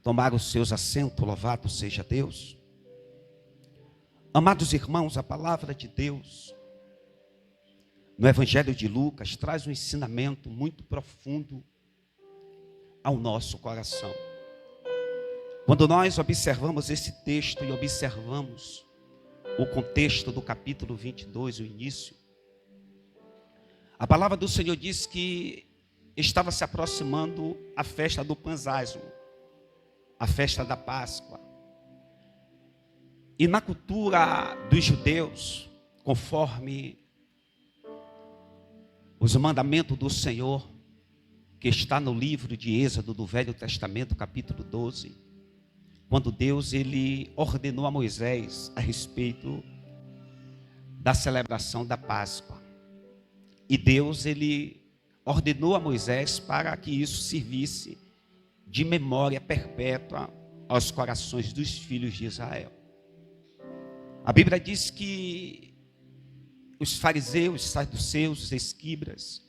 tomar os seus assentos, louvado seja Deus. Amados irmãos, a palavra de Deus, no Evangelho de Lucas, traz um ensinamento muito profundo ao nosso coração. Quando nós observamos esse texto e observamos o contexto do capítulo 22, o início, a palavra do Senhor diz que estava se aproximando a festa do Panzásimo, a festa da Páscoa. E na cultura dos judeus, conforme os mandamentos do Senhor, que está no livro de Êxodo do Velho Testamento, capítulo 12, quando Deus ele ordenou a Moisés a respeito da celebração da Páscoa. E Deus ele ordenou a Moisés para que isso servisse de memória perpétua aos corações dos filhos de Israel. A Bíblia diz que os fariseus, os saduceus, os escribas,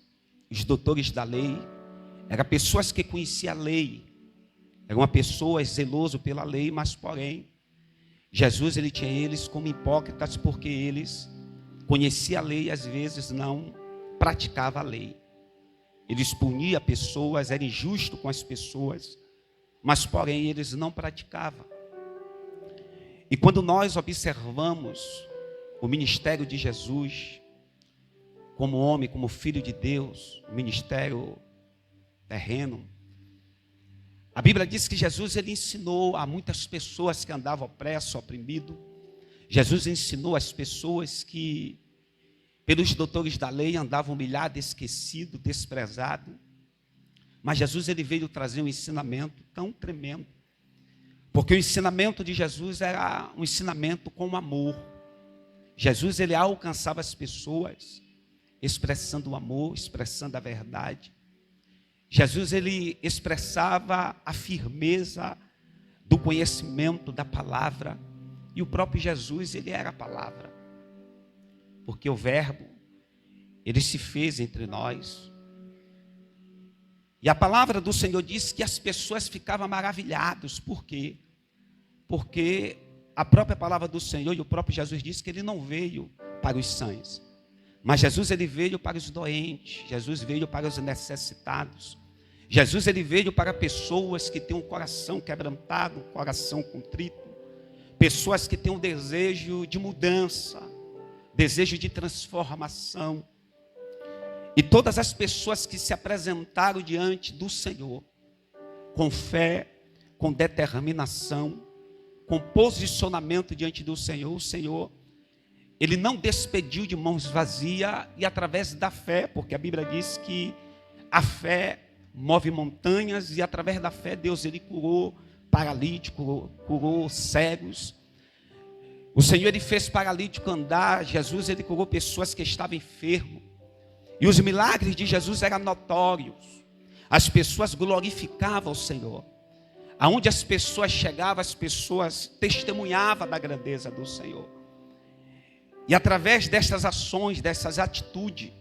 os doutores da lei, eram pessoas que conheciam a lei, eram pessoas zelosas pela lei, mas porém, Jesus ele tinha eles como hipócritas, porque eles conheciam a lei e às vezes não praticavam a lei. Eles puniam pessoas, eram injustos com as pessoas, mas porém eles não praticavam. E quando nós observamos o ministério de Jesus, como homem, como filho de Deus, o ministério terreno, a Bíblia diz que Jesus ele ensinou a muitas pessoas que andavam opresso, oprimido. Jesus ensinou às pessoas que, pelos doutores da lei, andavam humilhado, esquecido, desprezado. Mas Jesus ele veio trazer um ensinamento tão tremendo, porque o ensinamento de Jesus era um ensinamento com amor. Jesus ele alcançava as pessoas expressando o amor, expressando a verdade. Jesus ele expressava a firmeza do conhecimento da palavra, e o próprio Jesus ele era a palavra, porque o verbo ele se fez entre nós. E a palavra do Senhor diz que as pessoas ficavam maravilhadas. Por quê? Porque a própria palavra do Senhor e o próprio Jesus disse que ele não veio para os sãos, mas Jesus ele veio para os doentes, Jesus veio para os necessitados. Jesus ele veio para pessoas que têm um coração quebrantado, um coração contrito, pessoas que têm um desejo de mudança, desejo de transformação. E todas as pessoas que se apresentaram diante do Senhor, com fé, com determinação, com posicionamento diante do Senhor, o Senhor, ele não despediu de mãos vazias, e através da fé, porque a Bíblia diz que a fé move montanhas, e através da fé Deus ele curou paralítico, curou cegos. O Senhor ele fez paralítico andar. Jesus ele curou pessoas que estavam enfermas. E os milagres de Jesus eram notórios. As pessoas glorificavam o Senhor. Aonde as pessoas chegavam, as pessoas testemunhavam da grandeza do Senhor. E através dessas ações, dessas atitudes,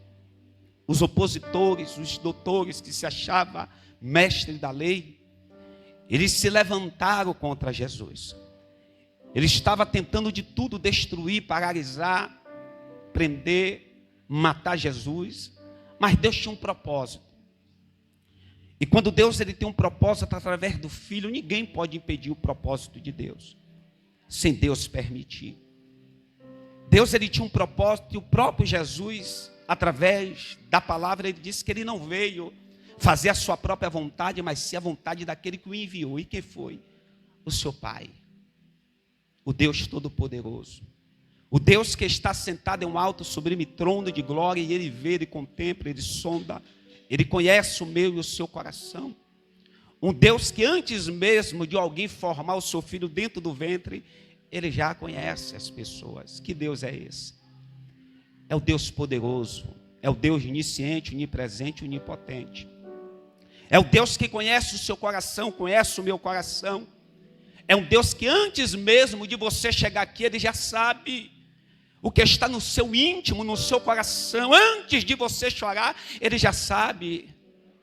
os opositores, os doutores que se achavam mestres da lei, eles se levantaram contra Jesus. Ele estava tentando de tudo destruir, paralisar, prender, matar Jesus, mas Deus tinha um propósito. E quando Deus ele tem um propósito através do Filho, ninguém pode impedir o propósito de Deus, sem Deus permitir. Deus ele tinha um propósito, e o próprio Jesus, através da palavra, ele disse que ele não veio fazer a sua própria vontade, mas sim a vontade daquele que o enviou. E quem foi? O seu Pai, o Deus Todo-Poderoso, o Deus que está sentado em um alto sublime trono de glória, e ele vê, ele contempla, ele sonda, ele conhece o meu e o seu coração. Um Deus que antes mesmo de alguém formar o seu filho dentro do ventre, ele já conhece as pessoas. Que Deus é esse? É o Deus poderoso, é o Deus onisciente, onipresente, onipotente. É o Deus que conhece o seu coração, conhece o meu coração. É um Deus que antes mesmo de você chegar aqui, ele já sabe o que está no seu íntimo, no seu coração. Antes de você chorar, ele já sabe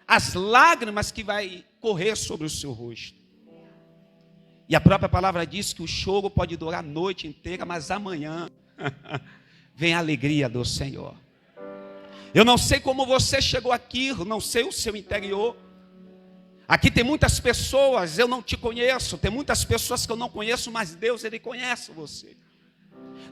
as lágrimas que vai correr sobre o seu rosto. E a própria palavra diz que o choro pode durar a noite inteira, mas amanhã vem a alegria do Senhor. Eu não sei como você chegou aqui, eu não sei o seu interior. Aqui tem muitas pessoas, eu não te conheço, tem muitas pessoas que eu não conheço, mas Deus, Ele conhece você.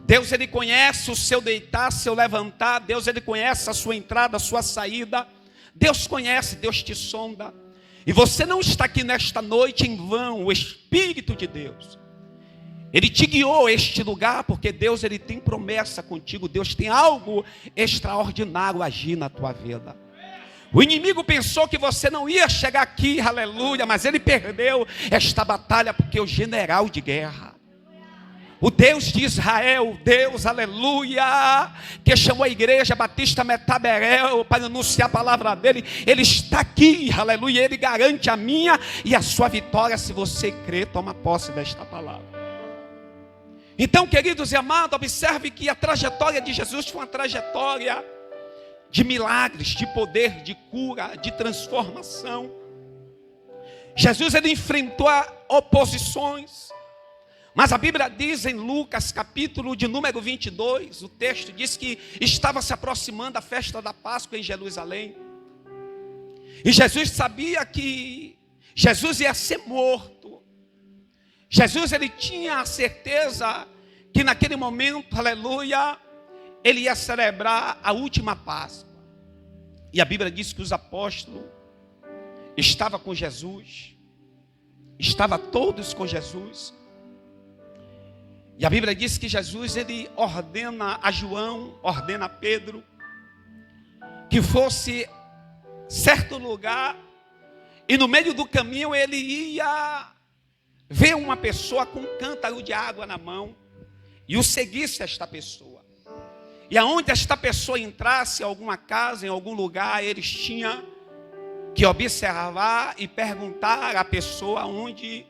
Deus, Ele conhece o seu deitar, seu levantar. Deus, Ele conhece a sua entrada, a sua saída. Deus conhece, Deus te sonda. E você não está aqui nesta noite em vão. O Espírito de Deus, Ele te guiou a este lugar, porque Deus, Ele tem promessa contigo. Deus tem algo extraordinário a agir na tua vida. O inimigo pensou que você não ia chegar aqui, aleluia, mas ele perdeu esta batalha, porque o general de guerra, o Deus de Israel, Deus, aleluia, que chamou a igreja Batista Metaberel para anunciar a palavra dele, ele está aqui, aleluia, ele garante a minha e a sua vitória. Se você crê, toma posse desta palavra. Então, queridos e amados, observe que a trajetória de Jesus foi uma trajetória de milagres, de poder, de cura, de transformação. Jesus, ele enfrentou oposições, mas a Bíblia diz em Lucas, capítulo de número 22, o texto diz que estava se aproximando a festa da Páscoa em Jerusalém, e Jesus sabia que Jesus ia ser morto. Jesus, ele tinha a certeza que naquele momento, aleluia, ele ia celebrar a última Páscoa. E a Bíblia diz que os apóstolos estavam com Jesus, estavam todos com Jesus. E a Bíblia diz que Jesus, ele ordena a João, ordena a Pedro, que fosse certo lugar, e no meio do caminho ele ia ver uma pessoa com um cântaro de água na mão, e o seguisse esta pessoa. E aonde esta pessoa entrasse em alguma casa, em algum lugar, eles tinham que observar e perguntar à pessoa onde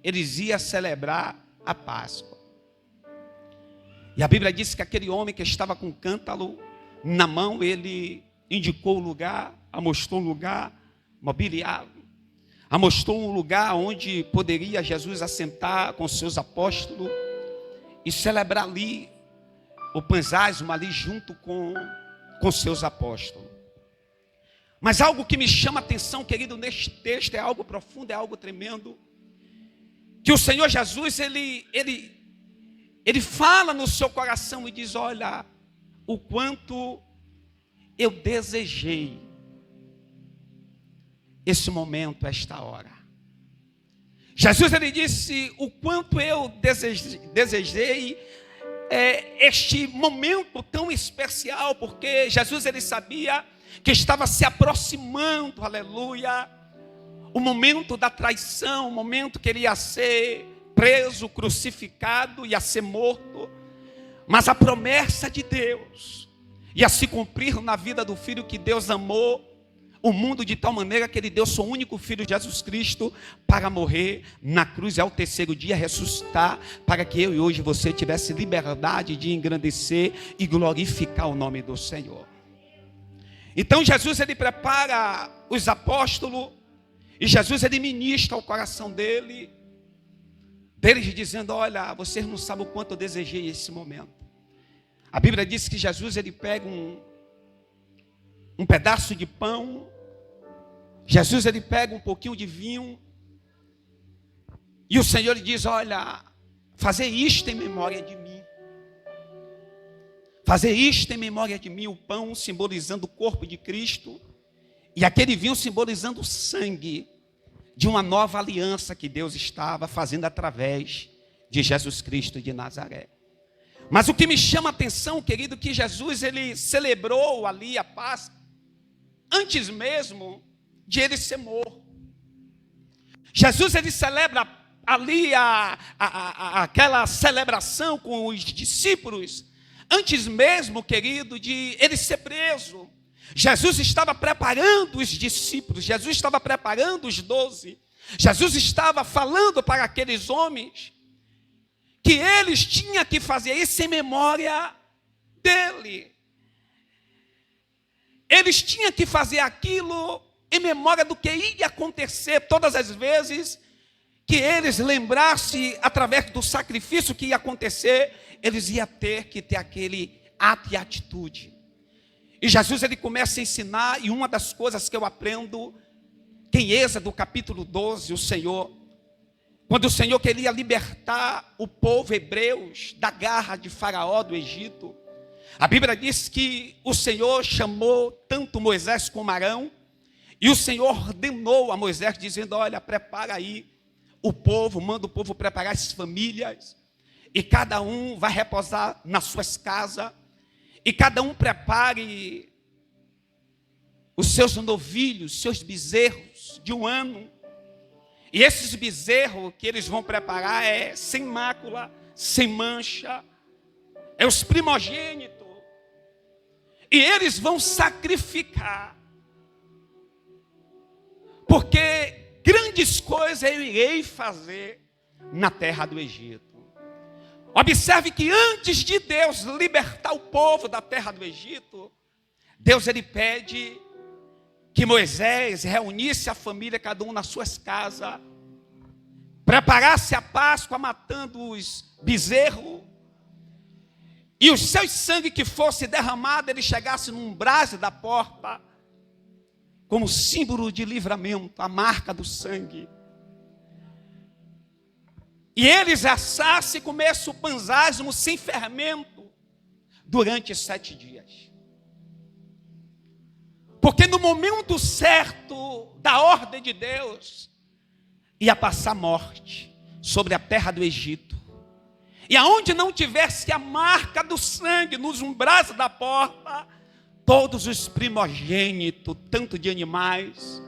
eles iam celebrar a Páscoa. E a Bíblia diz que aquele homem que estava com o cântaro na mão, ele indicou o lugar, amostrou um lugar mobiliado, amostrou um lugar onde poderia Jesus assentar com seus apóstolos e celebrar ali o panzasmo ali junto com seus apóstolos. Mas algo que me chama a atenção, querido, neste texto, é algo profundo, é algo tremendo, que o Senhor Jesus, ele fala no seu coração e diz: olha, o quanto eu desejei esse momento, esta hora. Jesus, ele disse: o quanto eu desejei este momento tão especial, porque Jesus, ele sabia que estava se aproximando, aleluia, o momento da traição, o momento que ele ia ser preso, crucificado, ia ser morto, mas a promessa de Deus ia se cumprir na vida do Filho, que Deus amou o mundo de tal maneira que ele deu seu único Filho, Jesus Cristo, para morrer na cruz e ao terceiro dia ressuscitar, para que eu e hoje você tivesse liberdade de engrandecer e glorificar o nome do Senhor. Então Jesus, ele prepara os apóstolos, e Jesus, ele ministra ao coração deles dizendo: olha, vocês não sabem o quanto eu desejei esse momento. A Bíblia diz que Jesus, ele pega um pedaço de pão, Jesus, ele pega um pouquinho de vinho, e o Senhor lhe diz: olha, fazer isto em memória de mim. Fazer isto em memória de mim. O pão simbolizando o corpo de Cristo, e aquele vinho simbolizando o sangue de uma nova aliança que Deus estava fazendo através de Jesus Cristo de Nazaré. Mas o que me chama a atenção, querido, que Jesus, ele celebrou ali a Páscoa antes mesmo de ele ser morto. Jesus, ele celebra ali aquela celebração com os discípulos antes mesmo, querido, de ele ser preso. Jesus estava preparando os discípulos, Jesus estava preparando os 12, Jesus estava falando para aqueles homens que eles tinham que fazer isso em memória dele. Eles tinham que fazer aquilo em memória do que ia acontecer todas as vezes que eles lembrassem, através do sacrifício que ia acontecer, eles iam ter que ter aquele ato e atitude. E Jesus, ele começa a ensinar, e uma das coisas que eu aprendo, que em Êxodo capítulo 12, o Senhor, quando o Senhor queria libertar o povo hebreus da garra de Faraó do Egito, a Bíblia diz que o Senhor chamou tanto Moisés como Arão, e o Senhor ordenou a Moisés, dizendo: olha, prepara aí o povo, manda o povo preparar as famílias, e cada um vai repousar nas suas casas, e cada um prepare os seus novilhos, seus bezerros de 1 ano, e esses bezerros que eles vão preparar é sem mácula, sem mancha, é os primogênitos, e eles vão sacrificar, porque grandes coisas eu irei fazer na terra do Egito. Observe que antes de Deus libertar o povo da terra do Egito, Deus, ele pede que Moisés reunisse a família, cada um nas suas casas, preparasse a Páscoa matando os bezerros, e os seus sangue que fosse derramado, ele chegasse num brase da porta, como símbolo de livramento, a marca do sangue. E eles assassem e comessem o panzasmo sem fermento durante 7 dias. Porque no momento certo da ordem de Deus, ia passar morte sobre a terra do Egito. E aonde não tivesse a marca do sangue nos umbrais da porta, todos os primogênitos, tanto de animais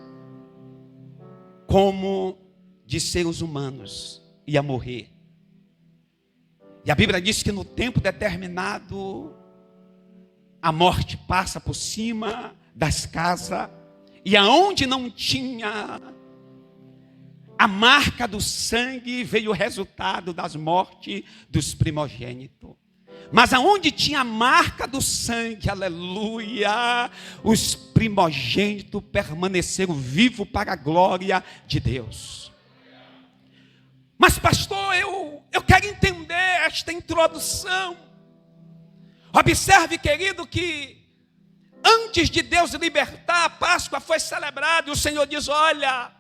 como de seres humanos, ia morrer. E a Bíblia diz que no tempo determinado, a morte passa por cima das casas, e aonde não tinha a marca do sangue, veio o resultado das mortes dos primogênitos. Mas aonde tinha a marca do sangue, aleluia, os primogênitos permaneceram vivos para a glória de Deus. Mas pastor, eu quero entender esta introdução. Observe, querido, que antes de Deus libertar, a Páscoa foi celebrada, e o Senhor diz: olha,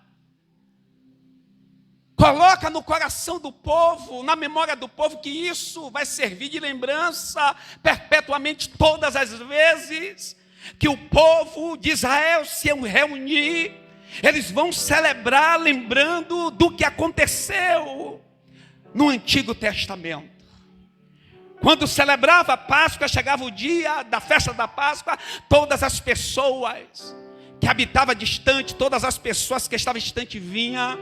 coloca no coração do povo, na memória do povo, que isso vai servir de lembrança perpetuamente, todas as vezes que o povo de Israel se reunir, eles vão celebrar lembrando do que aconteceu no Antigo Testamento. Quando celebrava a Páscoa, chegava o dia da festa da Páscoa, todas as pessoas que habitavam distante, todas as pessoas que estavam distante vinham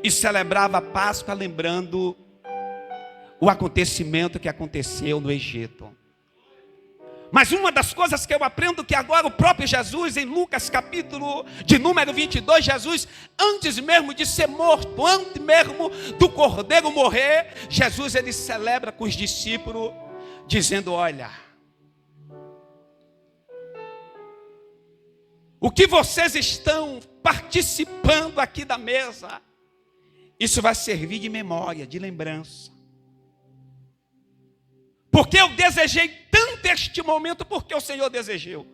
e celebrava a Páscoa lembrando o acontecimento que aconteceu no Egito. Mas uma das coisas que eu aprendo, que agora o próprio Jesus, em Lucas capítulo de número 22, Jesus, antes mesmo de ser morto, antes mesmo do cordeiro morrer, Jesus, ele celebra com os discípulos, dizendo: olha, o que vocês estão participando aqui da mesa, isso vai servir de memória, de lembrança. Porque eu desejei tanto este momento, porque o Senhor desejou.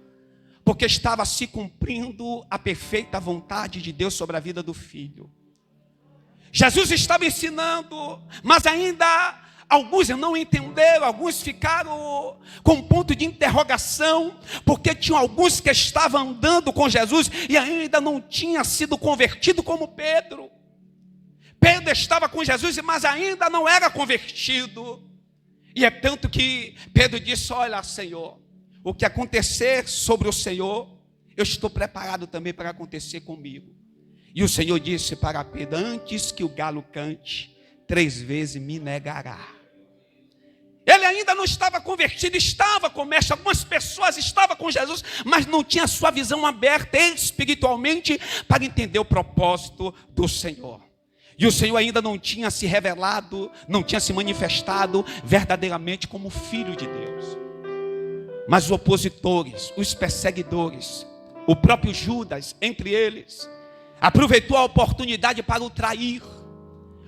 Porque estava se cumprindo a perfeita vontade de Deus sobre a vida do Filho. Jesus estava ensinando, mas ainda alguns não entenderam, alguns ficaram com um ponto de interrogação, porque tinham alguns que estavam andando com Jesus e ainda não tinham sido convertidos, como Pedro. Pedro estava com Jesus, mas ainda não era convertido. E é tanto que Pedro disse: olha, Senhor, o que acontecer sobre o Senhor, eu estou preparado também para acontecer comigo. E o Senhor disse para Pedro: antes que o galo cante, 3 vezes me negará. Ele ainda não estava convertido, estava com o mestre. Algumas pessoas estavam com Jesus, mas não tinha a sua visão aberta espiritualmente para entender o propósito do Senhor. E o Senhor ainda não tinha se revelado, não tinha se manifestado verdadeiramente como Filho de Deus. Mas os opositores, os perseguidores, o próprio Judas, entre eles, aproveitou a oportunidade para o trair.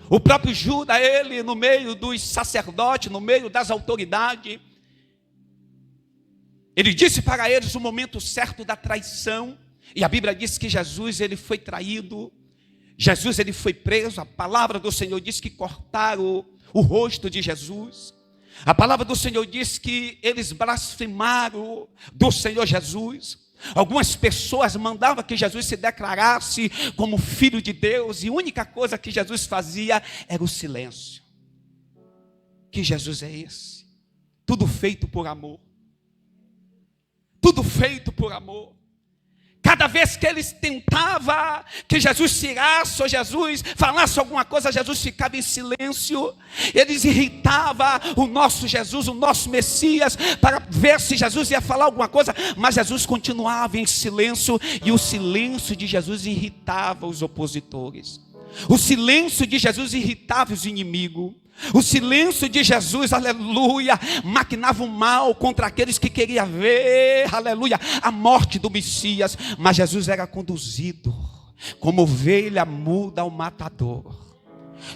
O próprio Judas, ele no meio dos sacerdotes, no meio das autoridades, ele disse para eles o momento certo da traição. E a Bíblia diz que Jesus, ele foi traído. Jesus, ele foi preso. A palavra do Senhor diz que cortaram o rosto de Jesus. A palavra do Senhor diz que eles blasfemaram do Senhor Jesus. Algumas pessoas mandavam que Jesus se declarasse como filho de Deus, e a única coisa que Jesus fazia era o silêncio. Que Jesus é esse? Tudo feito por amor. Tudo feito por amor. Cada vez que eles tentavam que Jesus tirasse ou Jesus falasse alguma coisa, Jesus ficava em silêncio. Eles irritavam o nosso Jesus, o nosso Messias, para ver se Jesus ia falar alguma coisa, mas Jesus continuava em silêncio, e o silêncio de Jesus irritava os opositores. O silêncio de Jesus irritava os inimigos. O silêncio de Jesus, aleluia, maquinava o mal contra aqueles que queriam ver, aleluia, a morte do Messias. Mas Jesus era conduzido como ovelha muda ao matador.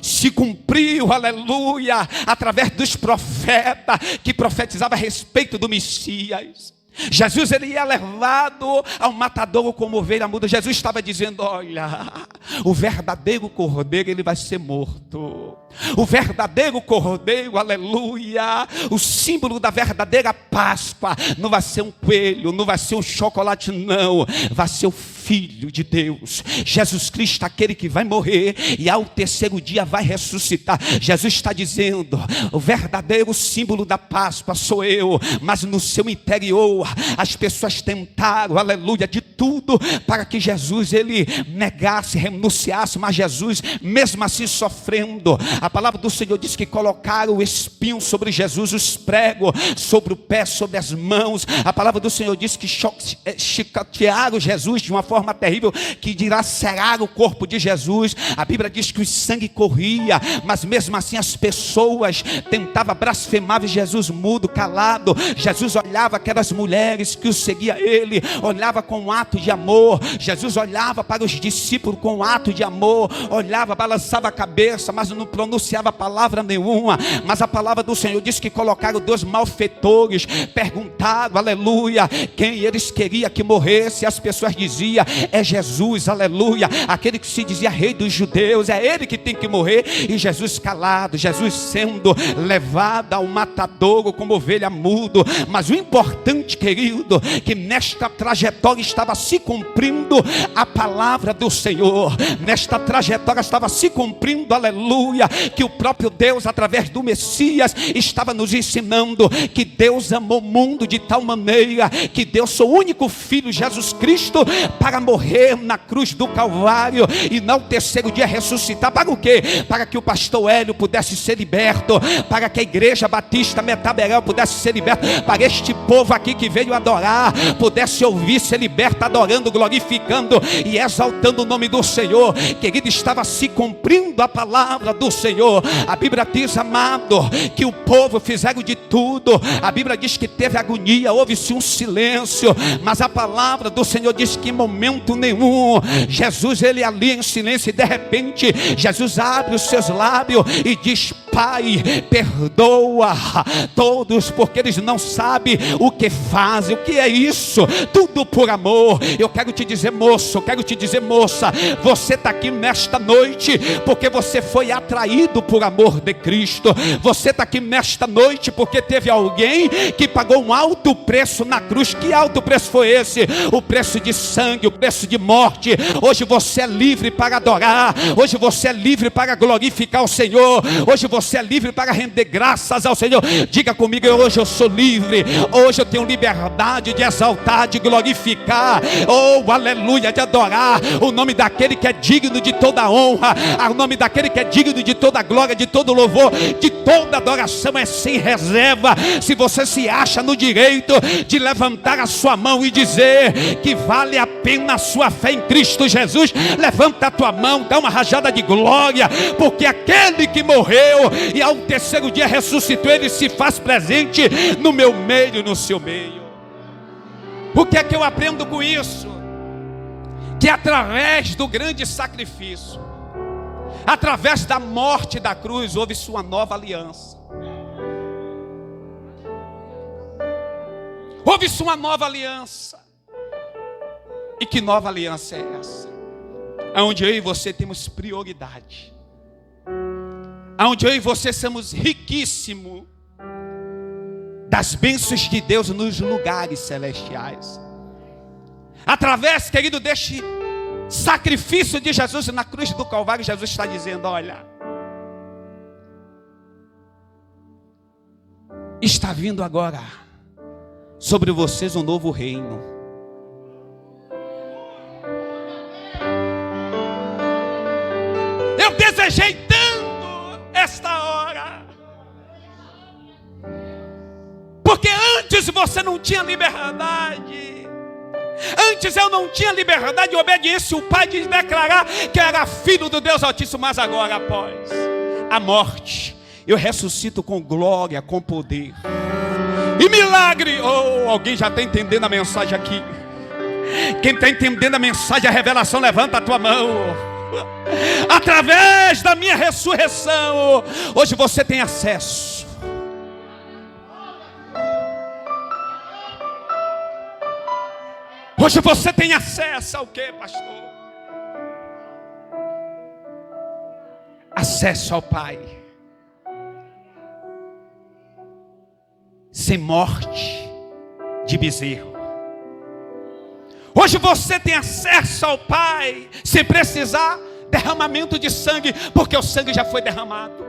Se cumpriu, aleluia, através dos profetas que profetizavam a respeito do Messias. Jesus, ele ia levado ao matadouro como ovelha muda. Jesus estava dizendo: olha, o verdadeiro cordeiro, ele vai ser morto. O verdadeiro cordeiro, aleluia, o símbolo da verdadeira Páscoa, não vai ser um coelho, não vai ser um chocolate, não. Vai ser o Filho de Deus, Jesus Cristo, aquele que vai morrer e ao terceiro dia vai ressuscitar. Jesus está dizendo: o verdadeiro símbolo da Páscoa sou eu. Mas no seu interior as pessoas tentaram, aleluia, de tudo para que Jesus, ele negasse, renunciasse. Mas Jesus, mesmo assim sofrendo, a palavra do Senhor diz que colocaram o espinho sobre Jesus, os pregos sobre o pé, sobre as mãos. A palavra do Senhor diz que chicotearam Jesus de uma forma terrível, que dilaceraram o corpo de Jesus. A Bíblia diz que o sangue corria, mas mesmo assim as pessoas tentavam blasfemar, e Jesus mudo, calado. Jesus olhava aquelas mulheres que o seguiam ele, olhava com um ato de amor. Jesus olhava para os discípulos com um ato de amor, olhava, balançava a cabeça, mas não pronunciava palavra nenhuma. Mas a palavra do Senhor diz que colocaram 2 malfeitores, perguntaram, aleluia, quem eles queriam que morresse. As pessoas diziam: é Jesus, aleluia, aquele que se dizia rei dos judeus, é ele que tem que morrer. E Jesus calado, Jesus sendo levado ao matadouro como ovelha mudo. Mas o importante, querido, que nesta trajetória estava se cumprindo a palavra do Senhor. Nesta trajetória estava se cumprindo, aleluia, que o próprio Deus, através do Messias, estava nos ensinando que Deus amou o mundo de tal maneira que deu seu único Filho, Jesus Cristo, para morrer na cruz do Calvário e no terceiro dia ressuscitar. Para o quê? Para que o pastor Hélio pudesse ser liberto, para que a igreja batista Metaberel pudesse ser liberta, para este povo aqui que veio adorar pudesse ouvir, ser liberto, adorando, glorificando e exaltando o nome do Senhor. Querido, estava se cumprindo a palavra do Senhor. A Bíblia diz, amado, que o povo fizeram de tudo. A Bíblia diz que teve agonia, houve-se um silêncio, mas a palavra do Senhor diz que em momento nenhum Jesus, ele ali em silêncio, e de repente Jesus abre os seus lábios e diz: Pai, perdoa todos, porque eles não sabem o que fazem. O que é isso? Tudo por amor. Eu quero te dizer, moço, eu quero te dizer, moça, você está aqui nesta noite porque você foi atraído por amor de Cristo. Você está aqui nesta noite porque teve alguém que pagou um alto preço na cruz. Que alto preço foi esse? O preço de sangue, o preço de morte. Hoje você é livre para adorar. Hoje você é livre para glorificar o Senhor. Hoje você é livre para render graças ao Senhor. Diga comigo: hoje eu sou livre. Hoje eu tenho liberdade de exaltar, de glorificar, oh aleluia, de adorar o nome daquele que é digno de toda honra, o nome daquele que é digno de toda glória, de todo louvor, de toda adoração. É sem reserva. Se você se acha no direito de levantar a sua mão e dizer que vale a pena a sua fé em Cristo Jesus, levanta a tua mão, dá uma rajada de glória, porque aquele que morreu e ao terceiro dia ressuscitou, ele se faz presente no meu meio, no seu meio. O que é que eu aprendo com isso? Que através do grande sacrifício, Através da morte da cruz, houve-se uma nova aliança. Houve-se uma nova aliança. E que nova aliança é essa? Onde eu e você temos prioridade. Onde eu e você somos riquíssimos das bênçãos de Deus nos lugares celestiais. Através, querido, deste sacrifício de Jesus na cruz do Calvário, Jesus está dizendo: olha, está vindo agora sobre vocês um novo reino. Eu desejei tanto esta hora, porque antes você não tinha liberdade. Antes eu não tinha liberdade e obediência o Pai de declarar que eu era filho do Deus Altíssimo. Mas agora, após a morte, eu ressuscito com glória, com poder e milagre. Oh, alguém já está entendendo a mensagem aqui? Quem está entendendo a mensagem, a revelação, levanta a tua mão. Através da minha ressurreição, hoje você tem acesso. Hoje você tem acesso ao que, pastor? Acesso ao Pai. Sem morte de bezerro. Hoje você tem acesso ao Pai sem precisar derramamento de sangue, porque o sangue já foi derramado.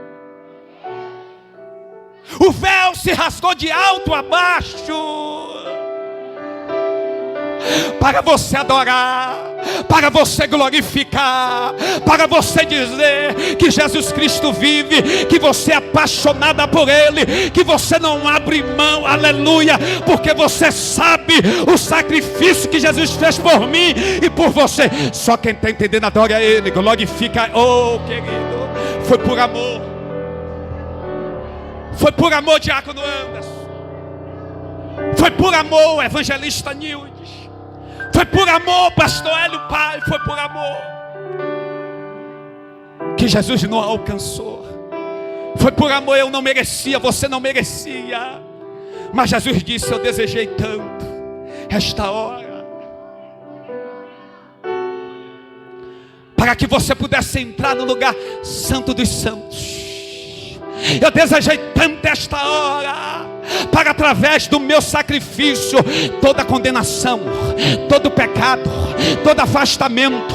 O véu se rasgou de alto a baixo. Para você adorar, para você glorificar, para você dizer que Jesus Cristo vive, que você é apaixonada por Ele, que você não abre mão, aleluia, porque você sabe o sacrifício que Jesus fez por mim e por você. Só quem está entendendo adora a Ele, glorifica. Oh, querido, foi por amor. Foi por amor, diácono Anderson. Foi por amor, evangelista Nildes. Foi por amor, pastor Hélio Pai. Foi por amor que Jesus não alcançou. Foi por amor, eu não merecia, você não merecia. Mas Jesus disse: eu desejei tanto esta hora, para que você pudesse entrar no lugar santo dos santos. Eu desejei tanto esta hora, para através do meu sacrifício, toda condenação, todo pecado, todo afastamento,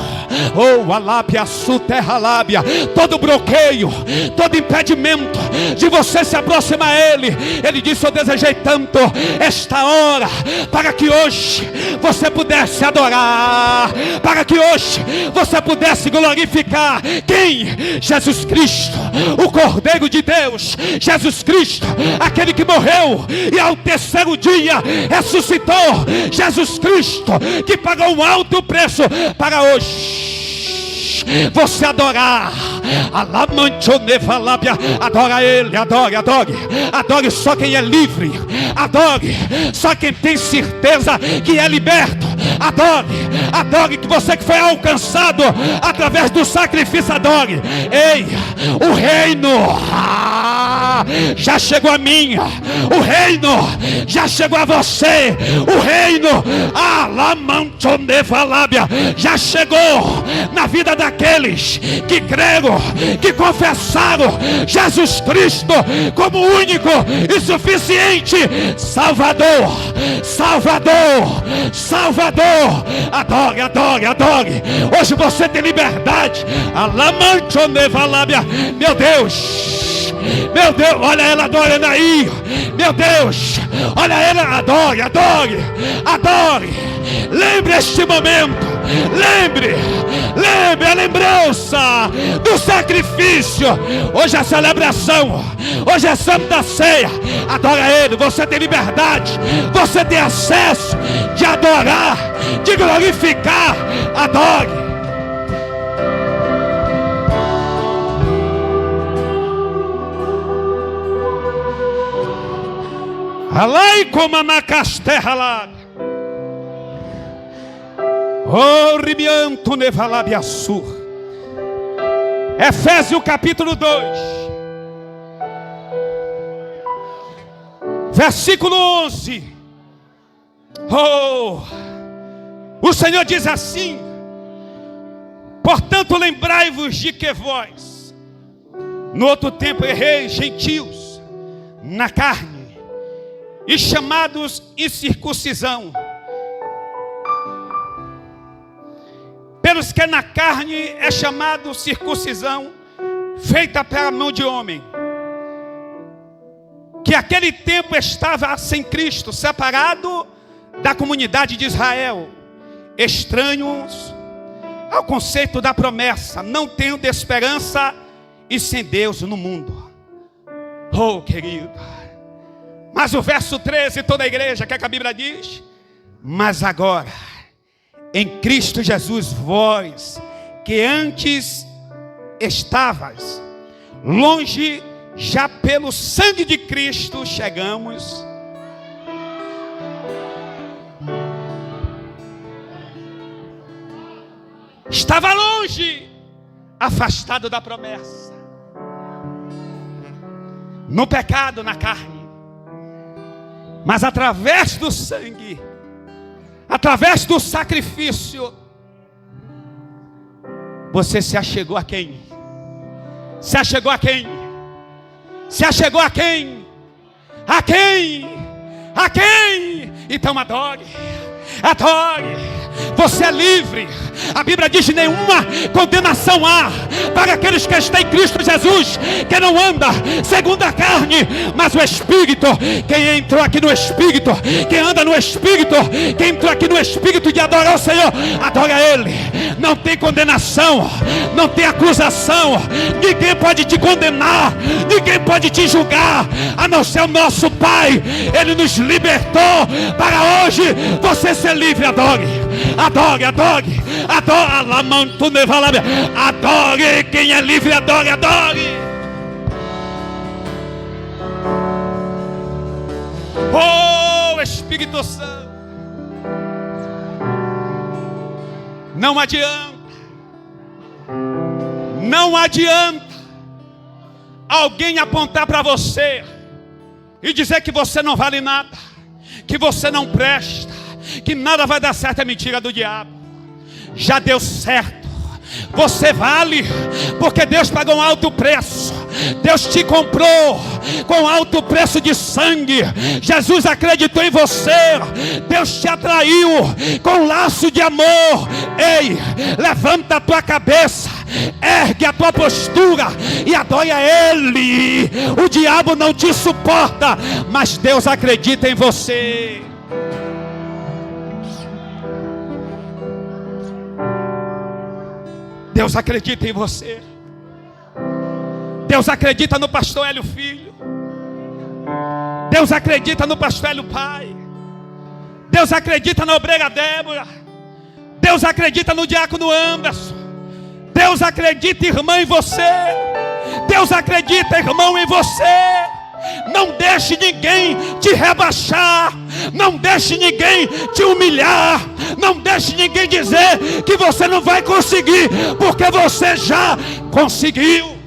oh, alábia, terra lábia, todo bloqueio, todo impedimento de você se aproximar a Ele. Ele disse: eu desejei tanto esta hora, para que hoje você pudesse adorar, para que hoje você pudesse glorificar quem? Jesus Cristo, o Cordeiro de Deus, Jesus Cristo, aquele que morreu e ao terceiro dia ressuscitou, Jesus Cristo, que pagou um alto preço para hoje você adorar. Adora Ele, adore, adore. Adore só quem é livre. Adore só quem tem certeza que é liberto. Adore, adore que você que foi alcançado através do sacrifício, adore. Ei, o reino já chegou a mim. O reino já chegou a você. O reino já chegou na vida daqueles que creram, que confessaram Jesus Cristo como único e suficiente Salvador, Salvador, Salvador. Adore, adore, adore. Hoje você tem liberdade. Meu Deus, meu Deus, olha ela adorando aí. Meu Deus, olha ela, adore, adore, adore. Lembre este momento. Lembre a lembrança do sacrifício. Hoje é celebração, hoje é Santa Ceia. Adora Ele, você tem liberdade, você tem acesso de adorar, de glorificar. Adore. Alai como na casterra lá. Oh, ribianto nevalabiaçu. Efésios capítulo 2, versículo 11. O Senhor diz assim: portanto lembrai-vos de que vós, no outro tempo, erreis gentios na carne, e chamados incircuncisão, pelos que na carne é chamado circuncisão, feita pela mão de homem, que aquele tempo estava sem Cristo, separado da comunidade de Israel, estranhos ao conceito da promessa, não tendo esperança e sem Deus no mundo. Oh, querido, mas o verso 13, toda a igreja, que a Bíblia diz: mas agora, em Cristo Jesus, vós que antes estavas longe, já pelo sangue de Cristo chegamos. Estava longe, afastado da promessa, no pecado, na carne, mas através do sangue, através do sacrifício, você se achegou a quem? Se achegou a quem? Se achegou a quem? A quem? A quem? Então adore, adore. Você é livre. A Bíblia diz: nenhuma condenação há para aqueles que estão em Cristo Jesus, que não anda segundo a carne, mas o Espírito. Quem entrou aqui no Espírito, quem anda no Espírito, quem entrou aqui no Espírito de adorar o Senhor, adora Ele. Não tem condenação, não tem acusação. Ninguém pode te condenar, ninguém pode te julgar, a não ser o nosso Pai. Ele nos libertou para hoje você ser livre. Adore, adore, adore, adore. Adore quem é livre, adore, adore. Oh, Espírito Santo, não adianta, não adianta alguém apontar para você e dizer que você não vale nada, que você não presta, que nada vai dar certo. É mentira do diabo. Já deu certo. Você vale, porque Deus pagou um alto preço. Deus te comprou com alto preço de sangue. Jesus acreditou em você. Deus te atraiu com um laço de amor. Ei, levanta a tua cabeça, ergue a tua postura e adore a Ele. O diabo não te suporta, mas Deus acredita em você. Deus acredita em você. Deus acredita no pastor Hélio Filho. Deus acredita no pastor Hélio Pai. Deus acredita na obreira Débora. Deus acredita no diácono Anderson. Deus acredita, irmã, em você. Deus acredita, irmão, em você. Não deixe ninguém te rebaixar. Não deixe ninguém te humilhar. Não deixe ninguém dizer que você não vai conseguir, porque você já conseguiu.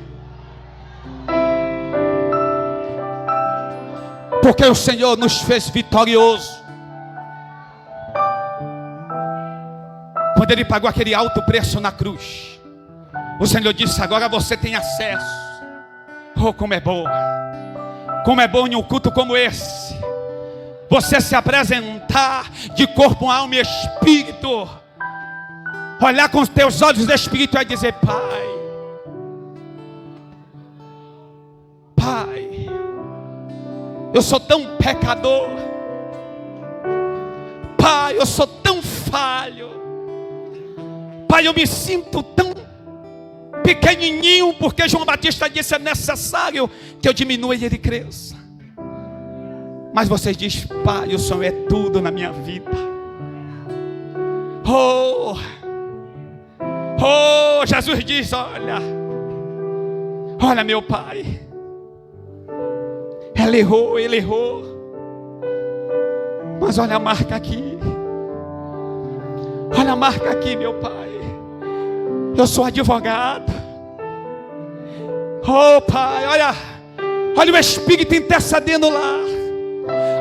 Porque o Senhor nos fez vitorioso. Quando Ele pagou aquele alto preço na cruz, o Senhor disse: agora você tem acesso. Oh, como é bom. Como é bom em um culto como esse, você se apresentar de corpo, alma e espírito, olhar com os teus olhos espirituais e dizer: Pai, Pai, eu sou tão pecador. Pai, eu sou tão falho. Pai, eu me sinto tão pequenininho, porque João Batista disse: é necessário que eu diminua e Ele cresça. Mas você diz: Pai, o Senhor é tudo na minha vida. Oh, Jesus diz: olha, olha meu Pai, Ele errou, mas olha a marca aqui. Olha a marca aqui, meu Pai. Eu sou advogado. Oh Pai, olha o Espírito intercedendo lá.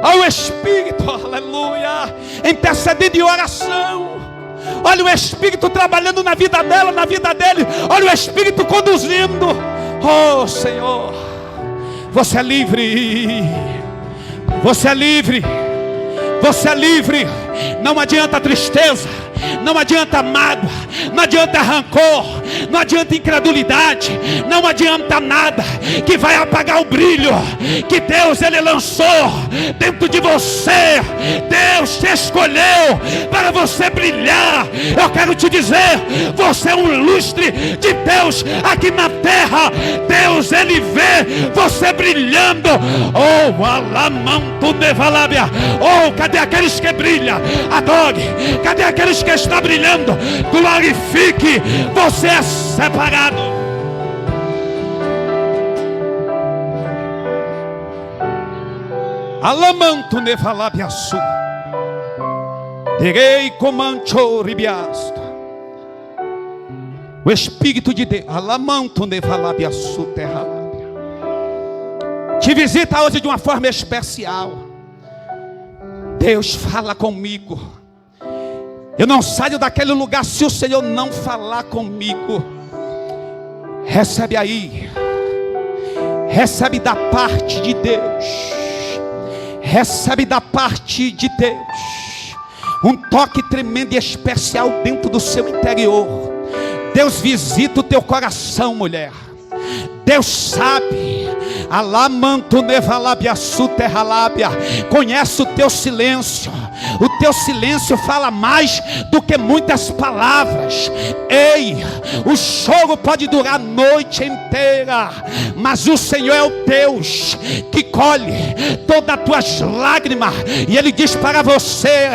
Olha o Espírito, aleluia, intercedendo em oração. Olha o Espírito trabalhando na vida dela, na vida dele. Olha o Espírito conduzindo. Oh Senhor, você é livre. Você é livre. Você é livre. Não adianta tristeza, não adianta mágoa, não adianta rancor, não adianta incredulidade, não adianta nada que vai apagar o brilho que Deus Ele lançou dentro de você. Deus te escolheu para você brilhar. Eu quero te dizer, você é um lustre de Deus aqui na terra. Deus Ele vê você brilhando. Oh, alamanto nevalábia. Oh, cadê aqueles que brilham? Adore. Cadê aqueles que estão brilhando? Glorifique. Você é separado. Alamanto nevalabiaçu. Terei comancho ribiasto. O Espírito de Deus. Alamanto nevalabiaçu terralábia. Te visita hoje de uma forma especial. Deus fala comigo. Eu não saio daquele lugar se o Senhor não falar comigo. Recebe aí. Recebe da parte de Deus. Recebe da parte de Deus um toque tremendo e especial dentro do seu interior. Deus visita o teu coração, mulher. Deus sabe. Alamanto nevalabiaçu terralábia. Conhece o teu silêncio. O teu silêncio fala mais do que muitas palavras. Ei, o choro pode durar a noite inteira, mas o Senhor é o Deus que colhe todas as tuas lágrimas. E Ele diz para você: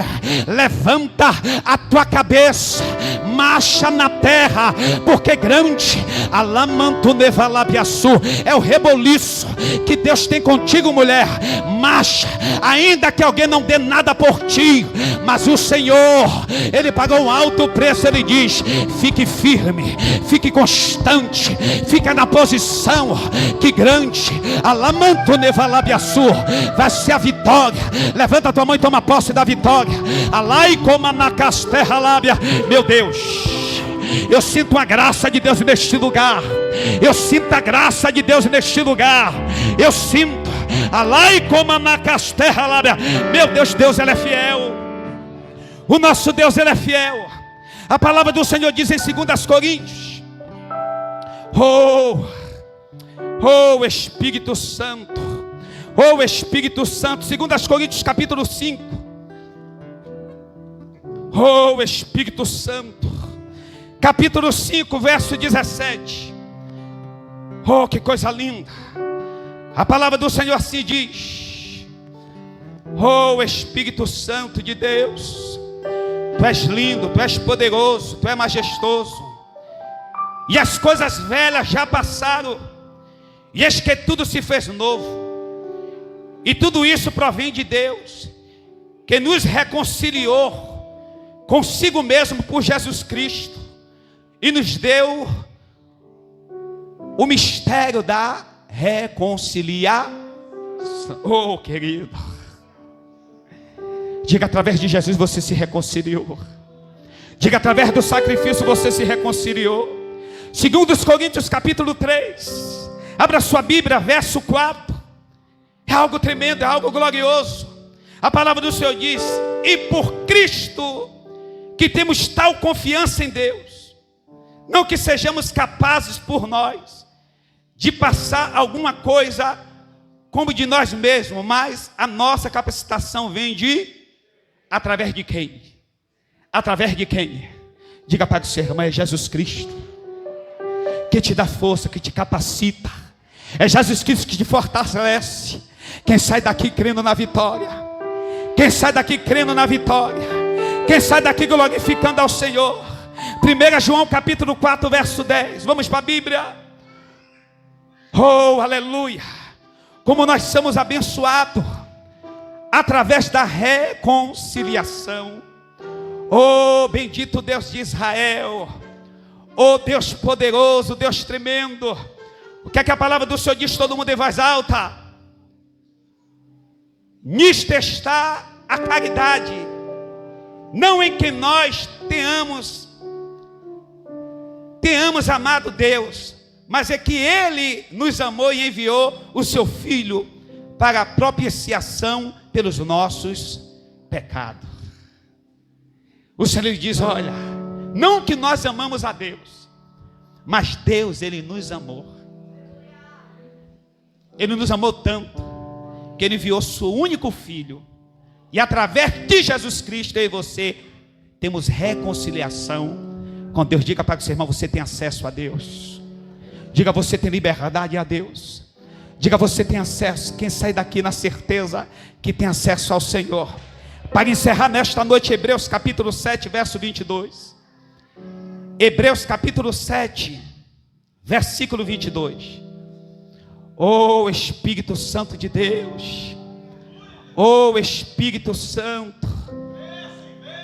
levanta a tua cabeça, marcha na terra, porque grande alamanto nevalabiaçu é o reboliço que Deus tem contigo, mulher. Marcha, ainda que alguém não dê nada por ti, mas o Senhor, Ele pagou um alto preço. Ele diz: fique firme, fique constante, fica na posição. Que grande alamanto nevalabiaçu vai ser a vitória. Levanta a tua mão e toma posse da vitória. Alai como anacasterra lábia. Meu Deus, eu sinto a graça de Deus neste lugar. Eu sinto a graça de Deus neste lugar. Eu sinto. Alai como anacasterra lábia. Meu Deus, Deus Ele é fiel. O nosso Deus Ele é fiel. A palavra do Senhor diz em 2 Coríntios: Oh Espírito Santo, oh Espírito Santo. 2 Coríntios capítulo 5. Oh Espírito Santo, capítulo 5, verso 17. Oh, que coisa linda. A palavra do Senhor assim diz: oh Espírito Santo de Deus, Tu és lindo, Tu és poderoso, Tu és majestoso. E as coisas velhas já passaram, e eis que tudo se fez novo. E tudo isso provém de Deus, que nos reconciliou consigo mesmo por Jesus Cristo, e nos deu o mistério da reconciliação. Oh, querido, diga: através de Jesus você se reconciliou. Diga: através do sacrifício você se reconciliou. 2 Coríntios capítulo 3. Abra sua Bíblia, verso 4. É algo tremendo, é algo glorioso. A palavra do Senhor diz: e por Cristo que temos tal confiança em Deus, não que sejamos capazes por nós de passar alguma coisa como de nós mesmos, mas a nossa capacitação vem através de quem? Através de quem? Diga para o seu irmão: é Jesus Cristo que te dá força, que te capacita. É Jesus Cristo que te fortalece. Quem sai daqui crendo na vitória, quem sai daqui crendo na vitória, quem sai daqui glorificando ao Senhor. 1 João capítulo 4, verso 10. Vamos para a Bíblia. Oh, aleluia. Como nós somos abençoados através da reconciliação. Oh, bendito Deus de Israel. Oh, Deus poderoso, Deus tremendo. O que é que a palavra do Senhor diz, todo mundo em voz alta? Nisto está a caridade, não em que nós tenhamos amado Deus, mas é que Ele nos amou e enviou o seu Filho para a propiciação pelos nossos pecados. O Senhor diz, olha, não que nós amamos a Deus, mas Deus, Ele nos amou. Ele nos amou tanto, que Ele enviou seu único Filho, e através de Jesus Cristo, eu e você, temos reconciliação com Deus. Diga para o seu irmão, você tem acesso a Deus. Diga, você tem liberdade a Deus. Diga, você tem acesso. Quem sai daqui na certeza que tem acesso ao Senhor. Para encerrar nesta noite, Hebreus capítulo 7, verso 22. Hebreus capítulo 7, versículo 22. Oh Espírito Santo de Deus, oh Espírito Santo,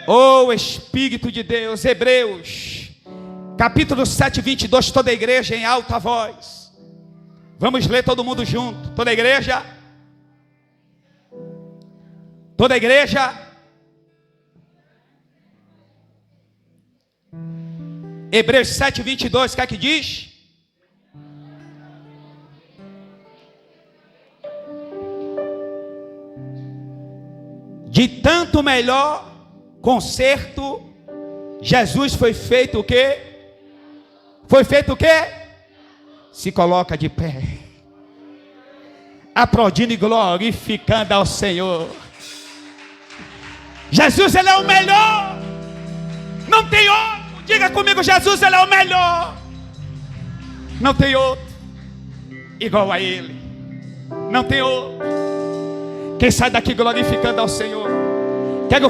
oh Espírito de Deus. Hebreus capítulo 7, 22, toda a igreja em alta voz. Vamos ler todo mundo junto, toda a igreja. Toda a igreja. Hebreus 7, 22, o que é que diz? De tanto melhor conserto, Jesus foi feito o quê? Foi feito o quê? Se coloca de pé, aplaudindo e glorificando ao Senhor. Jesus, Ele é o melhor. Não tem outro. Diga comigo, Jesus, Ele é o melhor. Não tem outro igual a Ele. Não tem outro. Quem sai daqui glorificando ao Senhor? Quero